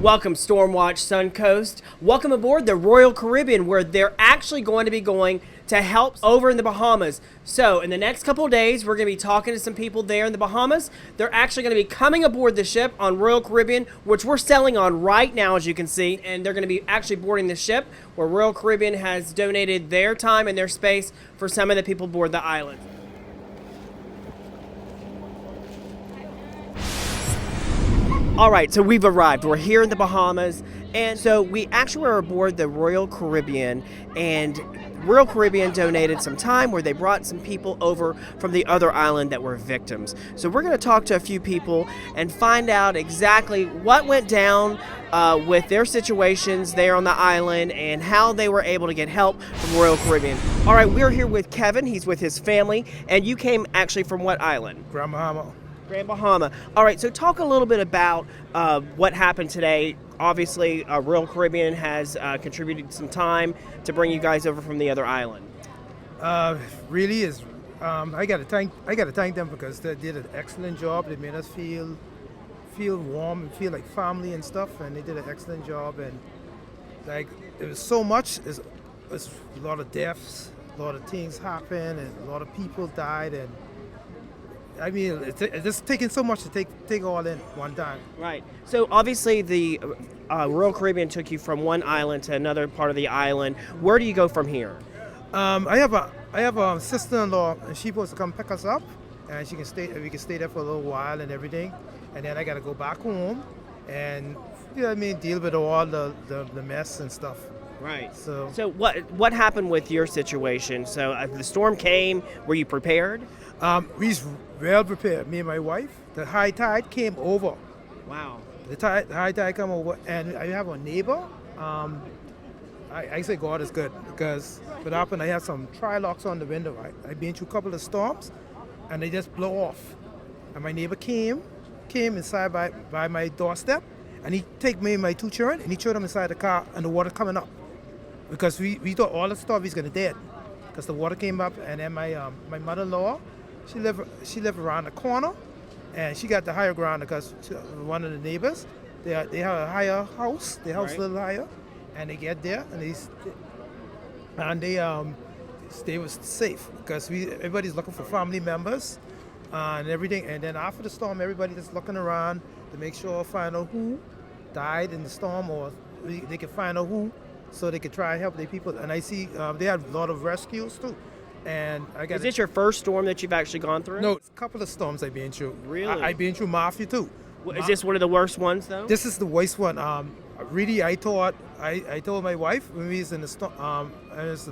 Welcome, Stormwatch Suncoast. Welcome aboard the Royal Caribbean, where they're actually going to be going to help over in the Bahamas. So in the next couple of days, we're going to be talking to some people there in the Bahamas. They're actually going to be coming aboard the ship on Royal Caribbean, which we're sailing on right now, as you can see. And they're going to be actually boarding the ship where Royal Caribbean has donated their time and their space for some of the people aboard the island. All right, so we've arrived. We're here in the Bahamas, and so we actually were aboard the Royal Caribbean, and Royal Caribbean donated some time where they brought some people over from the other island that were victims. So we're going to talk to a few people and find out exactly what went down with their situations there on the island and how they were able to get help from Royal Caribbean. All right, we're here with Kevin. He's with his family, and you came actually from what island? Grand Bahama. Grand Bahama. All right, so talk a little bit about what happened today. Obviously, Royal Caribbean has contributed some time to bring you guys over from the other island. Really is. I gotta thank them because they did an excellent job. They made us feel warm and feel like family and stuff, and they did an excellent job. And like there was so much. It's a lot of deaths, a lot of things happened, and a lot of people died. And I mean, it's just taking so much to take all in one time. Right. So obviously the Royal Caribbean took you from one island to another part of the island. Where do you go from here? I have a sister-in-law, and she's supposed to come pick us up, and we can stay there for a little while and everything. And then I got to go back home and deal with all the mess and stuff. Right. So what happened with your situation? So the storm came. Were you prepared? We're well prepared. Me and my wife. The high tide came over. Wow. The high tide came over, and I have a neighbor. I say God is good because what happened? I had some tri-locks on the window. I've been through a couple of storms, and they just blow off. And my neighbor came inside by my doorstep, and he take me and my two children, and he threw them inside the car, and the water coming up. Because we thought all the stuff was gonna dead, because the water came up, and then my mother-in-law, she lived around the corner, and she got the higher ground because one of the neighbors, they have a higher house, the house right. a little higher, and they get there and they was safe because everybody's looking for family members and everything, and then after the storm, everybody just looking around to make sure find out who died in the storm, or they can find out who, so they could try and help their people. And I see they have a lot of rescues too. And Is this your first storm that you've actually gone through? No, it's a couple of storms I've been through. Really? I've been through Mafia too. Is this one of the worst ones though? This is the worst one. Really, I told my wife when we was in the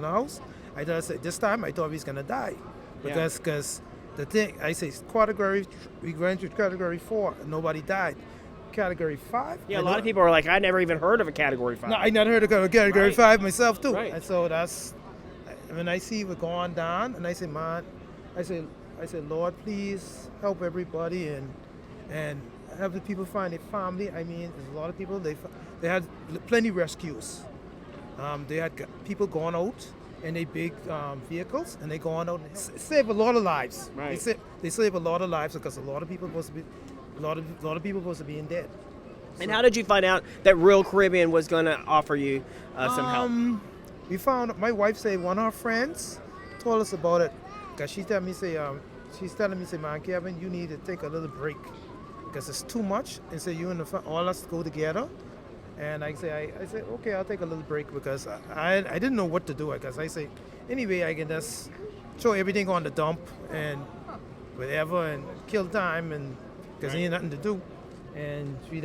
house, I said this time I thought we was gonna die, because the thing I say category, we went through category 4 and nobody died. Category 5. Yeah, a lot of people are like, I never even heard of a category 5. No, I never heard of category Right. 5 myself too. Right. And so that's when I see it going down, and I say, man, I say, Lord, please help everybody and have the people find their family. I mean, there's a lot of people. They had plenty rescues. They had people going out in their big vehicles, and they going out and save a lot of lives. Right. They save a lot of lives because a lot of people supposed to be in dead. And how did you find out that Royal Caribbean was going to offer you some help? We found, my wife said one of her friends told us about it, because she's telling me, man, Kevin, you need to take a little break because it's too much. And so you and all us go together. And I said, okay, I'll take a little break because I didn't know what to do. Because I say, anyway, I can just throw everything on the dump and whatever and kill time, and because there ain't nothing to do. And she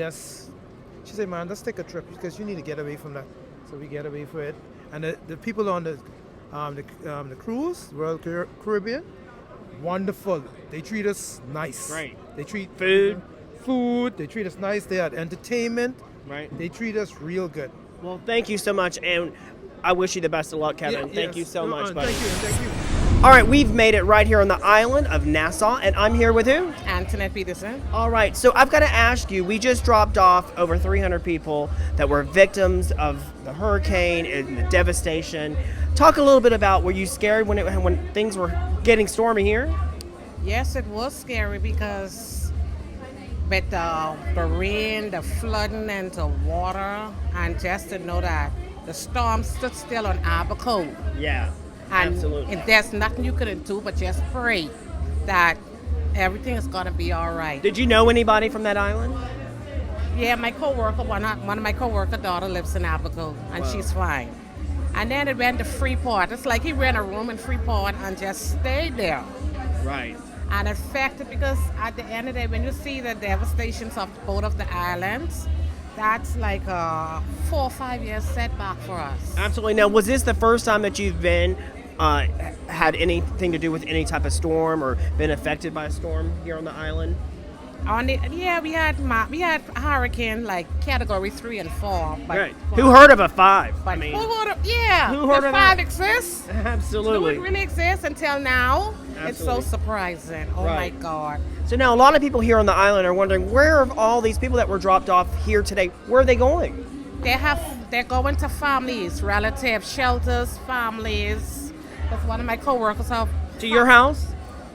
said, man, let's take a trip because you need to get away from that. So we get away from it. And the people on the cruise, Royal Caribbean, wonderful. They treat us nice. Right. They treat Food. They treat us nice. They had entertainment. Right. They treat us real good. Well, thank you so much, and I wish you the best of luck, Kevin. Thank you so much, buddy. Thank you. All right, we've made it right here on the island of Nassau, and I'm here with who? Antoinette Peterson. All right, so I've got to ask you, we just dropped off over 300 people that were victims of the hurricane and the devastation. Talk a little bit about, were you scared when things were getting stormy here? Yes, it was scary because But the rain, the flooding, and the water, and just to know that the storm stood still on Abaco. Yeah, And absolutely. there's nothing you couldn't do but just pray that everything is going to be all right. Did you know anybody from that island? Yeah, my coworker, one of my coworker daughter lives in Abaco, and she's fine. And then it went to Freeport. It's like he rent a room in Freeport and just stayed there. Right. And it affected because at the end of the day, when you see the devastations of both of the islands, that's like a 4 or 5 year setback for us. Absolutely. Now, was this the first time that you've been had anything to do with any type of storm or been affected by a storm here on the island? We had hurricane like category 3 and 4. But Right. Who heard of a 5? But I mean, who heard of five that? exists? Do Absolutely. it really exist until now? It's so Absolutely. surprising. Oh Right. my God. So now a lot of people here on the island are wondering, where are all these people that were dropped off here today? Where are they going? They're going to families, relatives, shelters, families. That's one of my coworkers. To your house?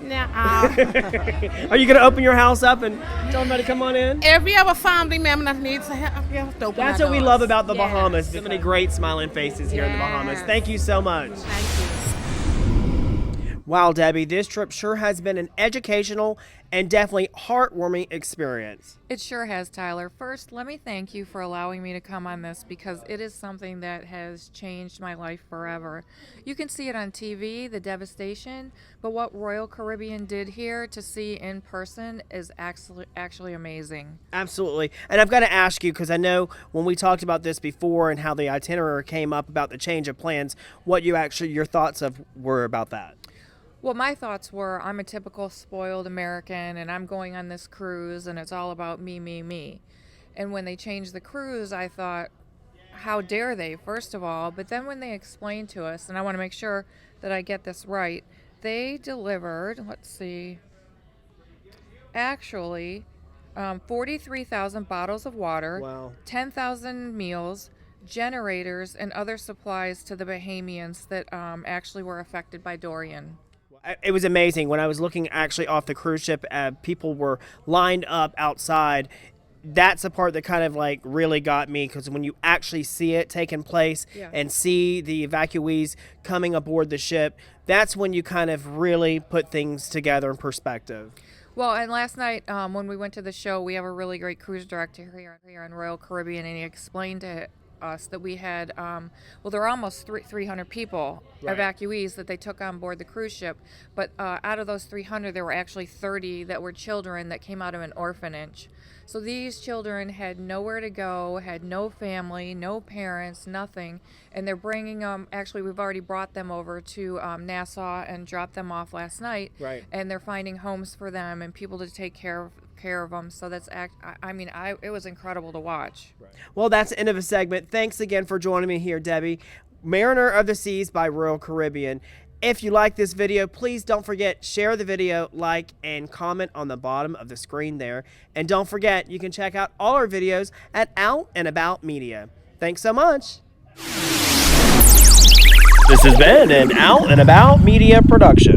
Are you going to open your house up and tell everybody to come on in? Every other family member that needs help, you have to open That's our what we doors. love about the Yes. Bahamas. So many great smiling faces here in the Bahamas. Yes. Thank you so much. Thank you. Wow, Debbie, this trip sure has been an educational and definitely heartwarming experience. It sure has, Tyler. First, let me thank you for allowing me to come on this because it is something that has changed my life forever. You can see it on TV, the devastation, but what Royal Caribbean did here to see in person is actually amazing. Absolutely. And I've got to ask you, because I know when we talked about this before and how the itinerary came up about the change of plans, what your thoughts were about that. Well, my thoughts were I'm a typical spoiled American and I'm going on this cruise and it's all about me, me, me. And when they changed the cruise, I thought, how dare they, first of all? But then when they explained to us, and I want to make sure that I get this right, they delivered, actually 43,000 bottles of water, Wow. 10,000 meals, generators, and other supplies to the Bahamians that actually were affected by Dorian. It was amazing. When I was looking actually off the cruise ship, people were lined up outside. That's the part that kind of like really got me, because when you actually see it taking place and see the evacuees coming aboard the ship, that's when you kind of really put things together in perspective. Well, and last night when we went to the show, we have a really great cruise director here on Royal Caribbean, and he explained to us that we had, there were almost 300 people, evacuees, that they took on board the cruise ship. But out of those 300, there were actually 30 that were children that came out of an orphanage. So these children had nowhere to go, had no family, no parents, nothing. And they're bringing them, actually, we've already brought them over to Nassau and dropped them off last night. Right. And they're finding homes for them and people to take care of them. So that's it was incredible to watch. Well, that's the end of a segment. Thanks again for joining me here, Debbie. Mariner of the Seas by Royal Caribbean. If you like this video, please don't forget, share the video, like, and comment on the bottom of the screen there. And don't forget, you can check out all our videos at Out and About Media. Thanks so much. This has been an Out and About Media production.